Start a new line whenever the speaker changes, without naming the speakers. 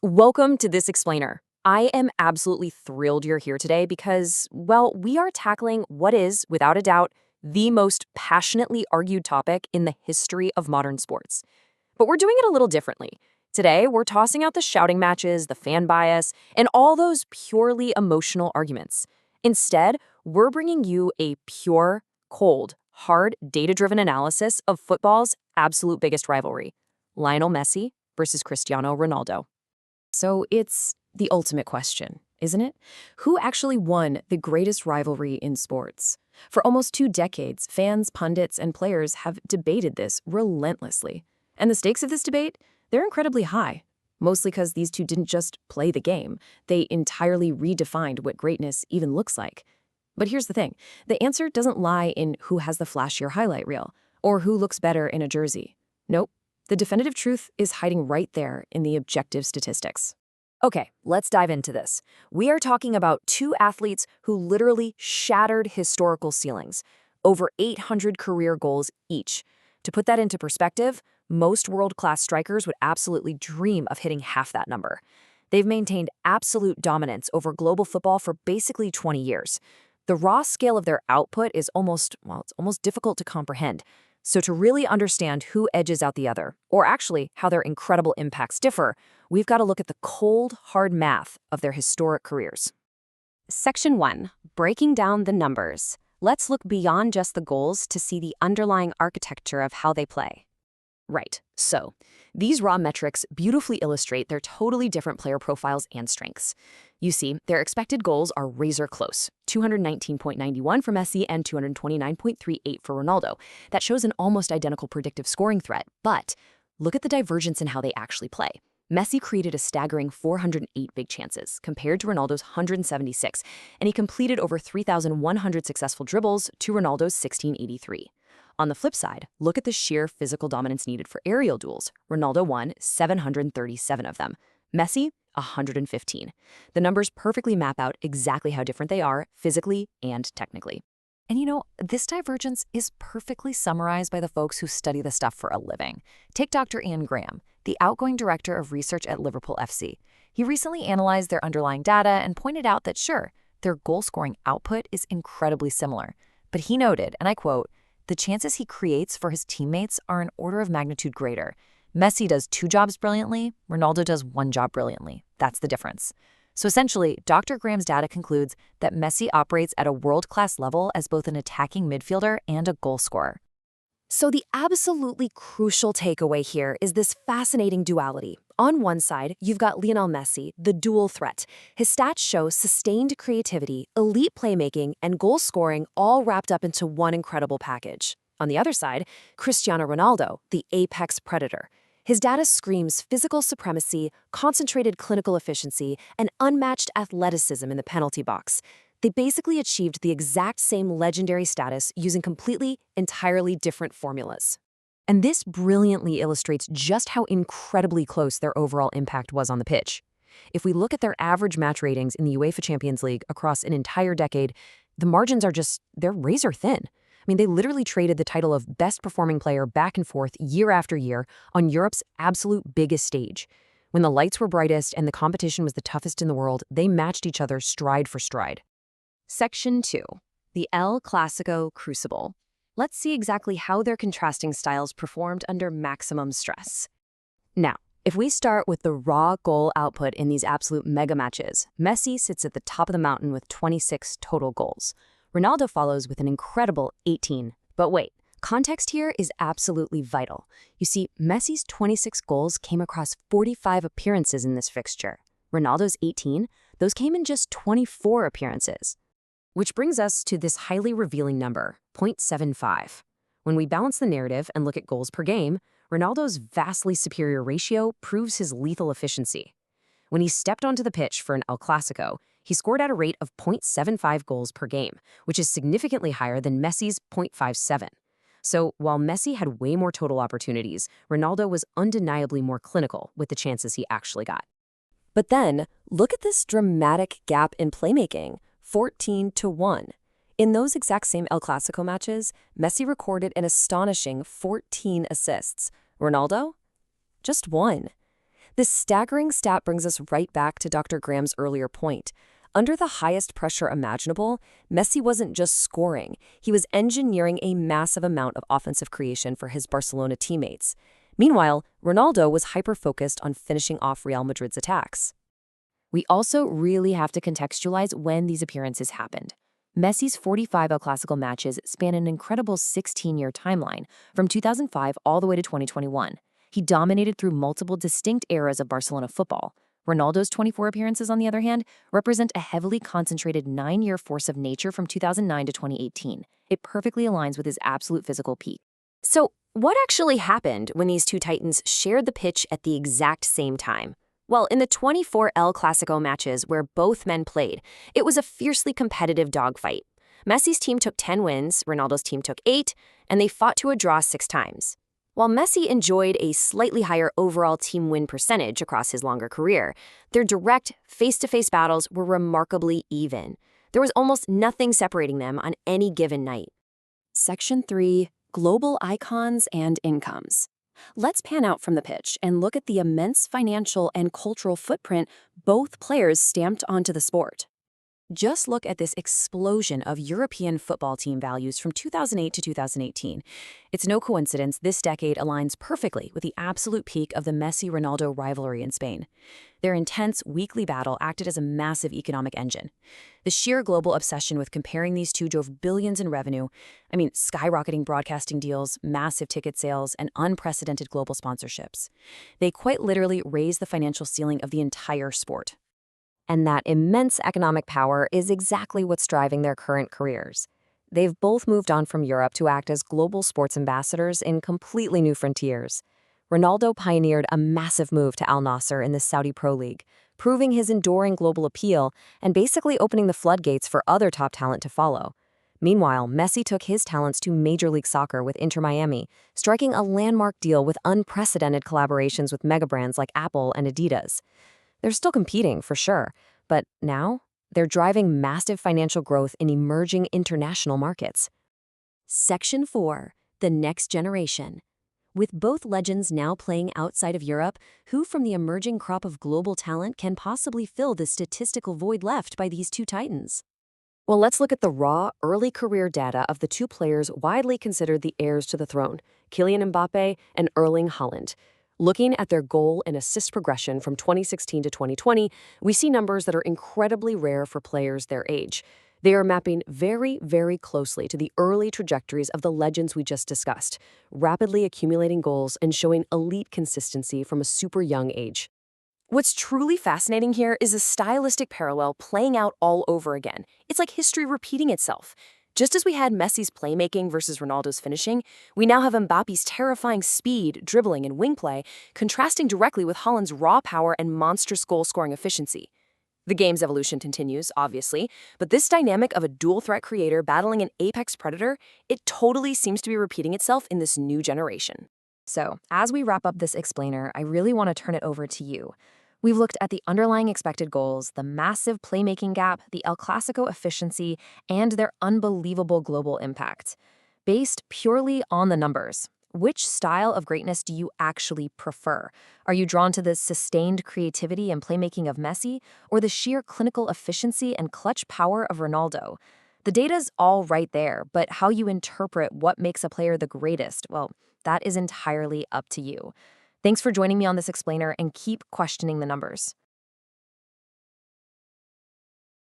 Welcome to This Explainer. I am absolutely thrilled you're here today because, well, we are tackling what is, without a doubt, the most passionately argued topic in the history of modern sports. But we're doing it a little differently. Today, we're tossing out the shouting matches, the fan bias, and all those purely emotional arguments. Instead, we're bringing you a pure, cold, hard, data-driven analysis of football's absolute biggest rivalry, Lionel Messi versus Cristiano Ronaldo. So it's the ultimate question, isn't it? Who actually won the greatest rivalry in sports? For almost 2 decades, fans, pundits, and players have debated this relentlessly. And the stakes of this debate, they're incredibly high. Mostly because these two didn't just play the game. They entirely redefined what greatness even looks like. But here's the thing. The answer doesn't lie in who has the flashier highlight reel, or who looks better in a jersey. Nope. The definitive truth is hiding right there in the objective statistics. Okay, let's dive into this. We are talking about 2 athletes who literally shattered historical ceilings, over 800 career goals each. To put that into perspective, most world-class strikers would absolutely dream of hitting half that number. They've maintained absolute dominance over global football for basically 20 years. The raw scale of their output is almost difficult to comprehend. So to really understand who edges out the other, or actually how their incredible impacts differ, we've got to look at the cold, hard math of their historic careers.
Section 1. Breaking down the numbers. Let's look beyond just the goals to see the underlying architecture of how they play.
Right, so these raw metrics beautifully illustrate their totally different player profiles and strengths. You see, their expected goals are razor close, 219.91 for Messi and 229.38 for Ronaldo. That shows an almost identical predictive scoring threat, but look at the divergence in how they actually play. Messi created a staggering 408 big chances, compared to Ronaldo's 176, and he completed over 3,100 successful dribbles to Ronaldo's 1,683. On the flip side, look at the sheer physical dominance needed for aerial duels. Ronaldo won 737 of them. Messi, 115. The numbers perfectly map out exactly how different they are, physically and technically. And you know, this divergence is perfectly summarized by the folks who study the stuff for a living. Take Dr. Ian Graham, the outgoing director of research at Liverpool FC. He recently analyzed their underlying data and pointed out that sure, their goal-scoring output is incredibly similar. But he noted, and I quote, "The chances he creates for his teammates are an order of magnitude greater. Messi does 2 jobs brilliantly, Ronaldo does 1 job brilliantly. That's the difference." So essentially, Dr. Graham's data concludes that Messi operates at a world-class level as both an attacking midfielder and a goal scorer. So the absolutely crucial takeaway here is this fascinating duality. On one side, you've got Lionel Messi, the dual threat. His stats show sustained creativity, elite playmaking, and goal scoring all wrapped up into one incredible package. On the other side, Cristiano Ronaldo, the apex predator. His data screams physical supremacy, concentrated clinical efficiency, and unmatched athleticism in the penalty box. They basically achieved the exact same legendary status using entirely different formulas. And this brilliantly illustrates just how incredibly close their overall impact was on the pitch. If we look at their average match ratings in the UEFA Champions League across an entire decade, the margins are they're razor thin. I mean, they literally traded the title of best performing player back and forth year after year on Europe's absolute biggest stage. When the lights were brightest and the competition was the toughest in the world, they matched each other stride for stride.
Section 2. The El Clasico Crucible. Let's see exactly how their contrasting styles performed under maximum stress. Now, if we start with the raw goal output in these absolute mega matches, Messi sits at the top of the mountain with 26 total goals. Ronaldo follows with an incredible 18. But wait, context here is absolutely vital. You see, Messi's 26 goals came across 45 appearances in this fixture. Ronaldo's 18, those came in just 24 appearances. Which brings us to this highly revealing number, 0.75. When we balance the narrative and look at goals per game, Ronaldo's vastly superior ratio proves his lethal efficiency. When he stepped onto the pitch for an El Clasico, he scored at a rate of 0.75 goals per game, which is significantly higher than Messi's 0.57. So while Messi had way more total opportunities, Ronaldo was undeniably more clinical with the chances he actually got. But then, look at this dramatic gap in playmaking. 14-1. In those exact same El Clasico matches, Messi recorded an astonishing 14 assists. Ronaldo? Just 1. This staggering stat brings us right back to Dr. Graham's earlier point. Under the highest pressure imaginable, Messi wasn't just scoring, he was engineering a massive amount of offensive creation for his Barcelona teammates. Meanwhile, Ronaldo was hyper-focused on finishing off Real Madrid's attacks.
We also really have to contextualize when these appearances happened. Messi's 45 El Clasico matches span an incredible 16-year timeline, from 2005 all the way to 2021. He dominated through multiple distinct eras of Barcelona football. Ronaldo's 24 appearances, on the other hand, represent a heavily concentrated 9-year force of nature from 2009 to 2018. It perfectly aligns with his absolute physical peak.
So, what actually happened when these two titans shared the pitch at the exact same time? Well, in the 24 El Clasico matches where both men played, it was a fiercely competitive dogfight. Messi's team took 10 wins, Ronaldo's team took 8, and they fought to a draw 6 times. While Messi enjoyed a slightly higher overall team win percentage across his longer career, their direct, face-to-face battles were remarkably even. There was almost nothing separating them on any given night. Section 3. Global Icons and Incomes. Let's pan out from the pitch and look at the immense financial and cultural footprint both players stamped onto the sport.
Just look at this explosion of European football team values from 2008 to 2018. It's no coincidence this decade aligns perfectly with the absolute peak of the Messi-Ronaldo rivalry in Spain. Their intense weekly battle acted as a massive economic engine. The sheer global obsession with comparing these two drove billions in revenue. Skyrocketing broadcasting deals, massive ticket sales, and unprecedented global sponsorships. They quite literally raised the financial ceiling of the entire sport.
And that immense economic power is exactly what's driving their current careers. They've both moved on from Europe to act as global sports ambassadors in completely new frontiers. Ronaldo pioneered a massive move to Al Nassr in the Saudi Pro League, proving his enduring global appeal and basically opening the floodgates for other top talent to follow. Meanwhile, Messi took his talents to Major League Soccer with Inter Miami, striking a landmark deal with unprecedented collaborations with megabrands like Apple and Adidas. They're still competing, for sure, but now they're driving massive financial growth in emerging international markets. Section 4. The Next Generation. With both legends now playing outside of Europe, who from the emerging crop of global talent can possibly fill the statistical void left by these two titans? Well, let's look at the raw, early career data of the two players widely considered the heirs to the throne, Kylian Mbappe and Erling Haaland. Looking at their goal and assist progression from 2016 to 2020, we see numbers that are incredibly rare for players their age. They are mapping very, very closely to the early trajectories of the legends we just discussed, rapidly accumulating goals and showing elite consistency from a super young age. What's truly fascinating here is a stylistic parallel playing out all over again. It's like history repeating itself. Just as we had Messi's playmaking versus Ronaldo's finishing, we now have Mbappe's terrifying speed, dribbling, and wing play contrasting directly with Haaland's raw power and monstrous goal-scoring efficiency. The game's evolution continues, obviously, but this dynamic of a dual-threat creator battling an apex predator, it totally seems to be repeating itself in this new generation. So, as we wrap up this explainer, I really want to turn it over to you. We've looked at the underlying expected goals, the massive playmaking gap, the El Clasico efficiency, and their unbelievable global impact. Based purely on the numbers, which style of greatness do you actually prefer? Are you drawn to the sustained creativity and playmaking of Messi, or the sheer clinical efficiency and clutch power of Ronaldo? The data's all right there, but how you interpret what makes a player the greatest, well, that is entirely up to you. Thanks for joining me on this explainer, and keep questioning the numbers.